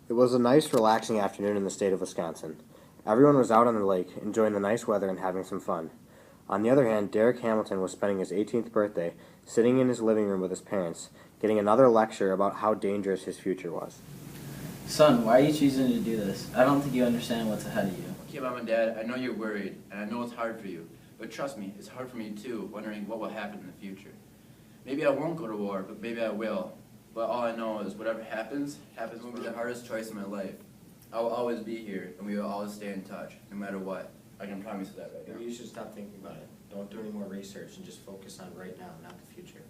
It was a nice, relaxing afternoon in the state of Wisconsin. Everyone was out on the lake, enjoying the nice weather and having some fun. On the other hand, Derek Hamilton was spending his 18th birthday sitting in his living room with his parents, getting another lecture about how dangerous his future was. Son, why are you choosing to do this? I don't think you understand what's ahead of you. Okay, Mom and Dad, I know you're worried, and I know it's hard for you. But trust me, it's hard for me too, wondering what will happen in the future. Maybe I won't go to war, but maybe I will. But all I know is whatever happens will be the hardest choice in my life. I will always be here, and we will always stay in touch, no matter what. I can promise you that right now. Maybe you should stop thinking about it. Don't do any more research and just focus on right now, not the future.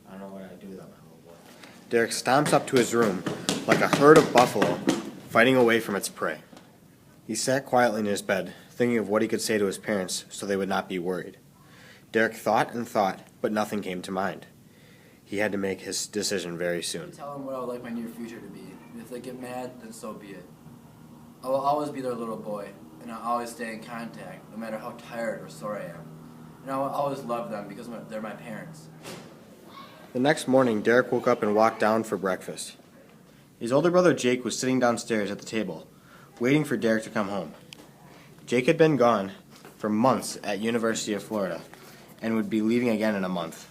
I don't know what I'd do without my little boy. Derek stomps up to his room like a herd of buffalo fighting away from its prey. He sat quietly in his bed, thinking of what he could say to his parents so they would not be worried. Derek thought and thought, but nothing came to mind. He had to make his decision very soon. Tell them what I would like my near future to be. And if they get mad, then so be it. I will always be their little boy, and I'll always stay in contact, no matter how tired or sore I am. And I will always love them because they're my parents. The next morning, Derek woke up and walked down for breakfast. His older brother Jake was sitting downstairs at the table, waiting for Derek to come home. Jake had been gone for months at University of Florida and would be leaving again in a month.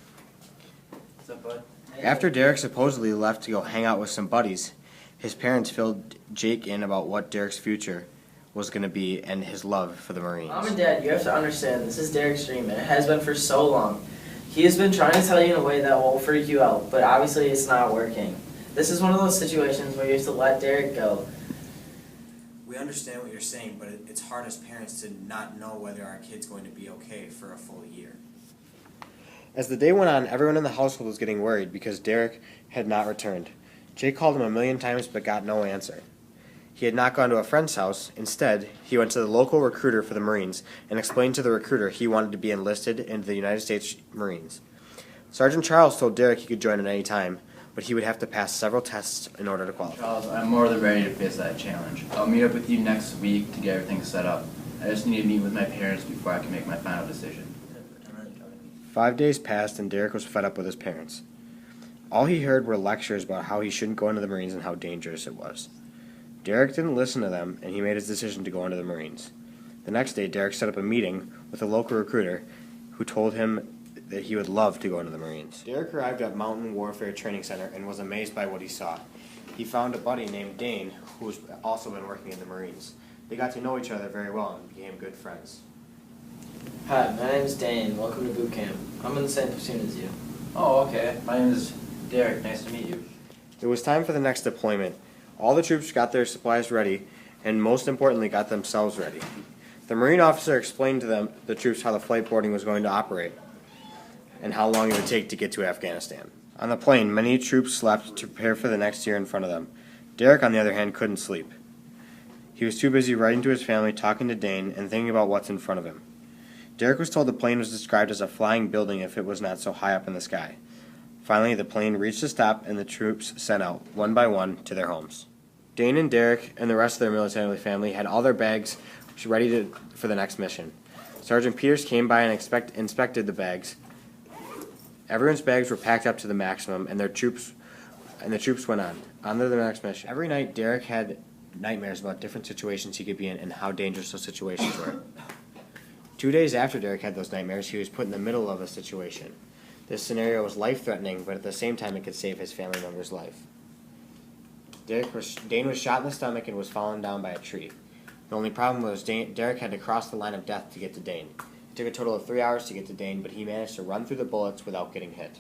What's up, bud? After Derek supposedly left to go hang out with some buddies, his parents filled Jake in about what Derek's future was going to be and his love for the Marines. Mom and Dad, you have to understand, this is Derek's dream, and it has been for so long. He has been trying to tell you in a way that will freak you out, but obviously it's not working. This is one of those situations where you have to let Derek go. We understand what you're saying, but it's hard as parents to not know whether our kid's going to be okay for a full year. As the day went on, everyone in the household was getting worried because Derek had not returned. Jake called him a million times but got no answer. He had not gone to a friend's house. Instead, he went to the local recruiter for the Marines and explained to the recruiter he wanted to be enlisted into the United States Marines. Sergeant Charles told Derek he could join at any time, but he would have to pass several tests in order to qualify. Charles, I'm more than ready to face that challenge. I'll meet up with you next week to get everything set up. I just need to meet with my parents before I can make my final decision. 5 days passed and Derek was fed up with his parents. All he heard were lectures about how he shouldn't go into the Marines and how dangerous it was. Derek didn't listen to them, and he made his decision to go into the Marines. The next day, Derek set up a meeting with a local recruiter who told him that he would love to go into the Marines. Derek arrived at Mountain Warfare Training Center and was amazed by what he saw. He found a buddy named Dane who was also been working in the Marines. They got to know each other very well and became good friends. Hi, my name's Dane. Welcome to boot camp. I'm in the same platoon as you. Oh, okay. My name is Derek. Nice to meet you. It was time for the next deployment. All the troops got their supplies ready, and most importantly, got themselves ready. The Marine officer explained to the troops how the flight boarding was going to operate and how long it would take to get to Afghanistan. On the plane, many troops slept to prepare for the next year in front of them. Derek, on the other hand, couldn't sleep. He was too busy writing to his family, talking to Dane, and thinking about what's in front of him. Derek was told the plane was described as a flying building if it was not so high up in the sky. Finally, the plane reached a stop and the troops sent out, one by one, to their homes. Dane and Derek and the rest of their military family had all their bags ready for the next mission. Sergeant Peters came by and inspected the bags. Everyone's bags were packed up to the maximum, and the troops went on to the next mission. Every night, Derek had nightmares about different situations he could be in and how dangerous those situations were. 2 days after Derek had those nightmares, he was put in the middle of a situation. This scenario was life-threatening, but at the same time it could save his family member's life. Dane was shot in the stomach and was fallen down by a tree. The only problem was Derek had to cross the line of death to get to Dane. It took a total of 3 hours to get to Dane, but he managed to run through the bullets without getting hit.